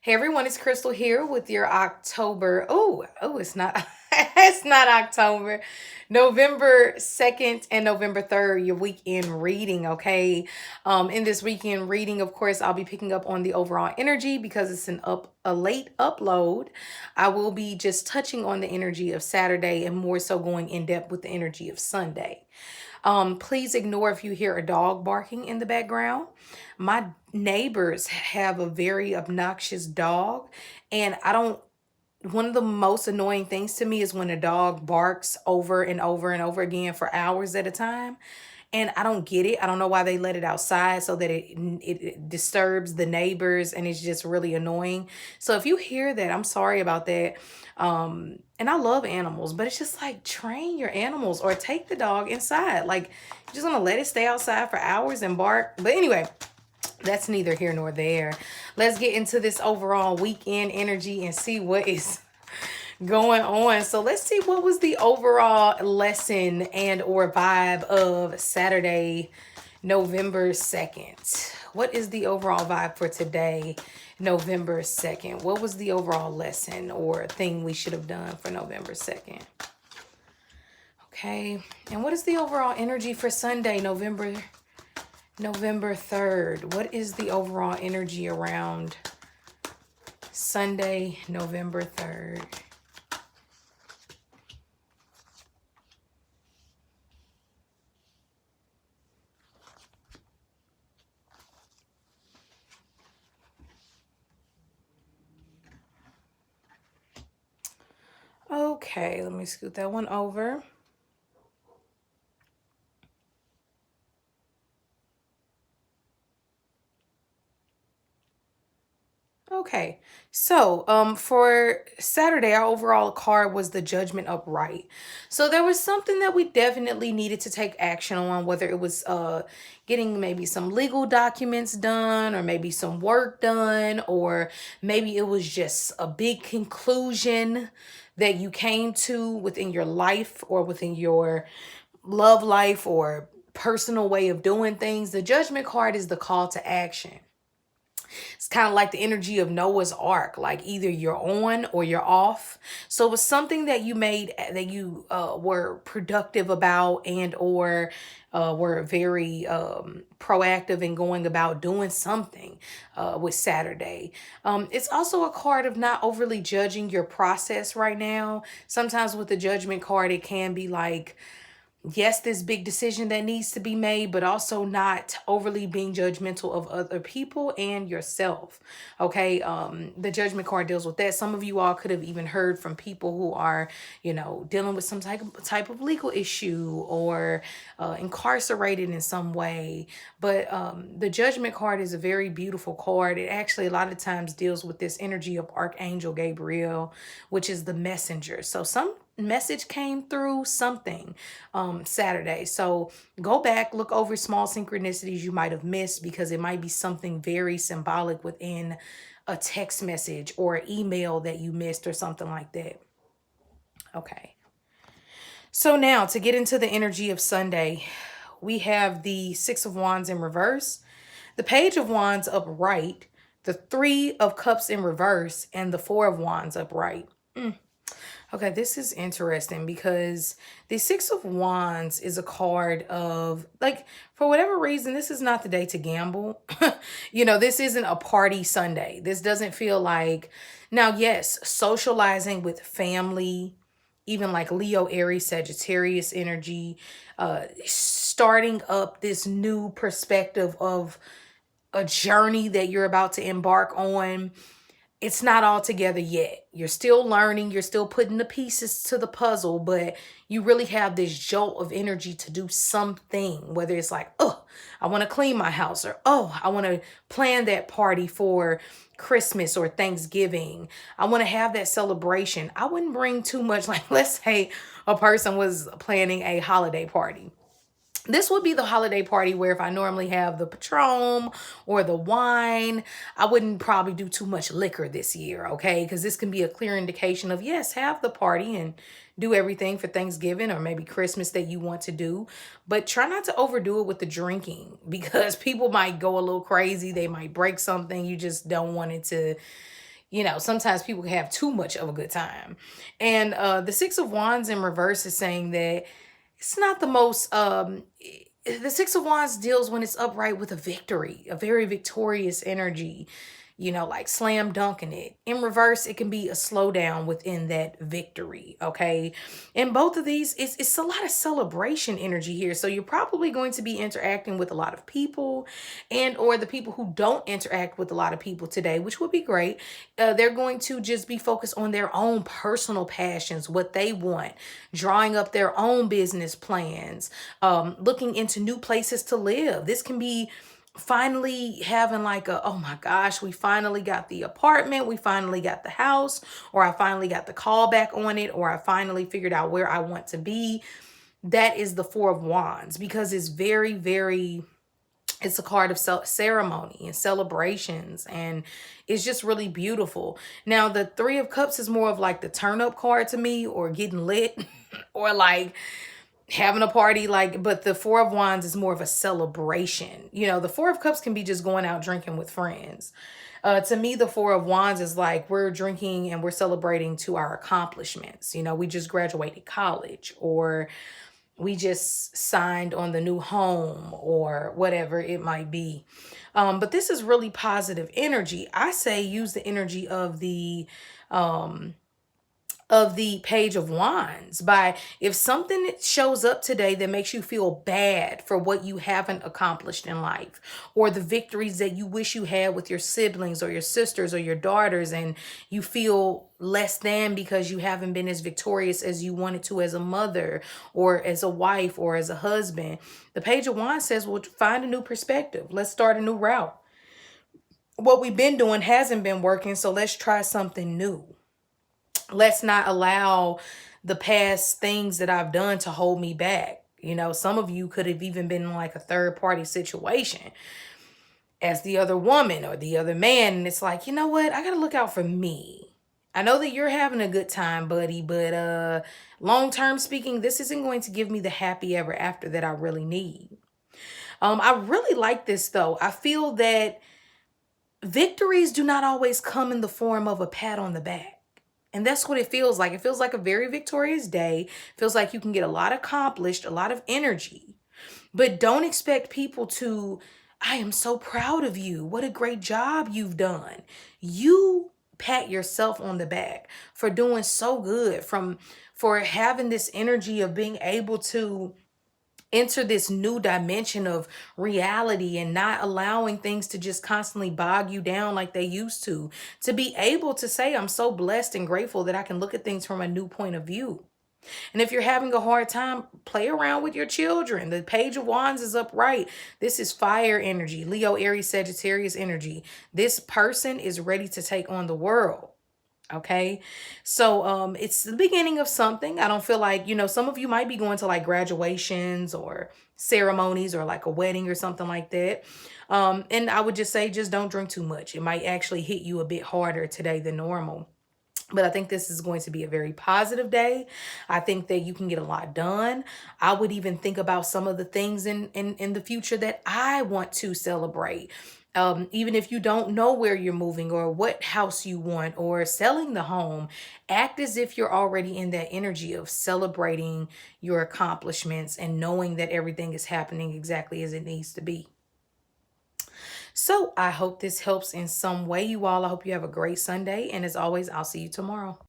Hey everyone, it's Crystal here with your October. It's not it's not October. November 2nd and November 3rd, your weekend reading, okay? In this weekend reading, of course, I'll be picking up on the overall energy because it's a late upload. I will be just touching on the energy of Saturday and more so going in depth with the energy of Sunday. Please ignore if you hear a dog barking in the background. My neighbors have a very obnoxious dog, and I don't. One of the most annoying things to me is when a dog barks over and over and over again for hours at a time. And I don't get it. I don't know why they let it outside so that it disturbs the neighbors and it's just really annoying. So if you hear that, I'm sorry about that. And I love animals, but it's just like train your animals or take the dog inside. Like you're just gonna let it stay outside for hours and bark. But anyway, that's neither here nor there. Let's get into this overall weekend energy and see what is going on. So let's see what was the overall lesson and or vibe of Saturday, November 2nd. What is the overall vibe for today, November 2nd? What was the overall lesson or thing we should have done for November 2nd? Okay. And what is the overall energy for Sunday, November 3rd? What is the overall energy around Sunday, November 3rd? Okay, let me scoot that one over. Okay, so for Saturday, our overall card was the Judgment upright. So there was something that we definitely needed to take action on, whether it was getting maybe some legal documents done, or maybe some work done, or maybe it was just a big conclusion that you came to within your life or within your love life or personal way of doing things. The Judgment card is the call to action. It's kind of like the energy of Noah's Ark, like either you're on or you're off. So it was something that you made that you were productive about and or were very proactive in going about doing something with Saturday. It's also a card of not overly judging your process right now. Sometimes with the Judgment card, it can be like, yes, this big decision that needs to be made, but also not overly being judgmental of other people and yourself. Okay. The Judgment card deals with that. Some of you all could have even heard from people who are, dealing with some type of legal issue or incarcerated in some way. But the Judgment card is a very beautiful card. It actually a lot of times deals with this energy of Archangel Gabriel, which is the messenger. So some message came through something Saturday. So go back, look over small synchronicities you might have missed because it might be something very symbolic within a text message or email that you missed or something like that. Okay. So now to get into the energy of Sunday, we have the Six of Wands in reverse, the Page of Wands upright, the Three of Cups in reverse, and the Four of Wands upright. Okay, this is interesting because the Six of Wands is a card of, like, for whatever reason, this is not the day to gamble. This isn't a party Sunday. This doesn't feel like, now, yes, socializing with family, even like Leo, Aries, Sagittarius energy, starting up this new perspective of a journey that you're about to embark on. It's not all together yet. You're still learning, you're still putting the pieces to the puzzle, but you really have this jolt of energy to do something, whether it's like, oh, I want to clean my house, or oh, I want to plan that party for Christmas or Thanksgiving. I want to have that celebration. I wouldn't bring too much, like, let's say a person was planning a holiday party. This would be the holiday party where if I normally have the Patron or the wine, I wouldn't probably do too much liquor this year, okay? Because this can be a clear indication of, yes, have the party and do everything for Thanksgiving or maybe Christmas that you want to do. But try not to overdo it with the drinking because people might go a little crazy. They might break something. You just don't want it to Sometimes people can have too much of a good time. And the Six of Wands in reverse is saying that it's not the most the Six of Wands deals when it's upright with a victory, a very victorious energy, like slam dunking it. In reverse, it can be a slowdown within that victory. Okay. And both of these, it's a lot of celebration energy here. So you're probably going to be interacting with a lot of people, and or the people who don't interact with a lot of people today, which would be great. They're going to just be focused on their own personal passions, what they want, drawing up their own business plans, looking into new places to live. This can be finally having like a, oh my gosh, we finally got the apartment, we finally got the house, or I finally got the call back on it, or I finally figured out where I want to be. That is the Four of Wands, because it's very, very, it's a card of ceremony and celebrations, and it's just really beautiful. Now the Three of Cups is more of like the turn up card to me, or getting lit or like having a party, like, but the Four of Wands is more of a celebration. The Four of Cups can be just going out drinking with friends. To me, the Four of Wands is like we're drinking and we're celebrating to our accomplishments. We just graduated college, or we just signed on the new home, or whatever it might be. But this is really positive energy. I say use the energy um, of the Page of Wands. By, if something shows up today that makes you feel bad for what you haven't accomplished in life, or the victories that you wish you had with your siblings or your sisters or your daughters, and you feel less than because you haven't been as victorious as you wanted to as a mother or as a wife or as a husband, the Page of Wands says, well, find a new perspective. Let's start a new route. What we've been doing hasn't been working, so let's try something new. Let's not allow the past things that I've done to hold me back. Some of you could have even been in like a third party situation as the other woman or the other man. And it's like, you know what? I got to look out for me. I know that you're having a good time, buddy, but long term speaking, this isn't going to give me the happy ever after that I really need. I really like this though. I feel that victories do not always come in the form of a pat on the back. And that's what it feels like. It feels like a very victorious day. Feels like you can get a lot accomplished, a lot of energy. But don't expect people to, I am so proud of you. What a great job you've done. You pat yourself on the back for doing so good, for having this energy of being able to enter this new dimension of reality and not allowing things to just constantly bog you down like they used to be able to say, I'm so blessed and grateful that I can look at things from a new point of view. And if you're having a hard time, play around with your children. The Page of Wands is upright. This is fire energy, Leo, Aries, Sagittarius energy. This person is ready to take on the world. Okay. So it's the beginning of something. I don't feel like, some of you might be going to like graduations or ceremonies or like a wedding or something like that. And I would just say, just don't drink too much. It might actually hit you a bit harder today than normal. But I think this is going to be a very positive day. I think that you can get a lot done. I would even think about some of the things in the future that I want to celebrate. Even if you don't know where you're moving or what house you want or selling the home, act as if you're already in that energy of celebrating your accomplishments and knowing that everything is happening exactly as it needs to be. So I hope this helps in some way, you all. I hope you have a great Sunday. And as always, I'll see you tomorrow.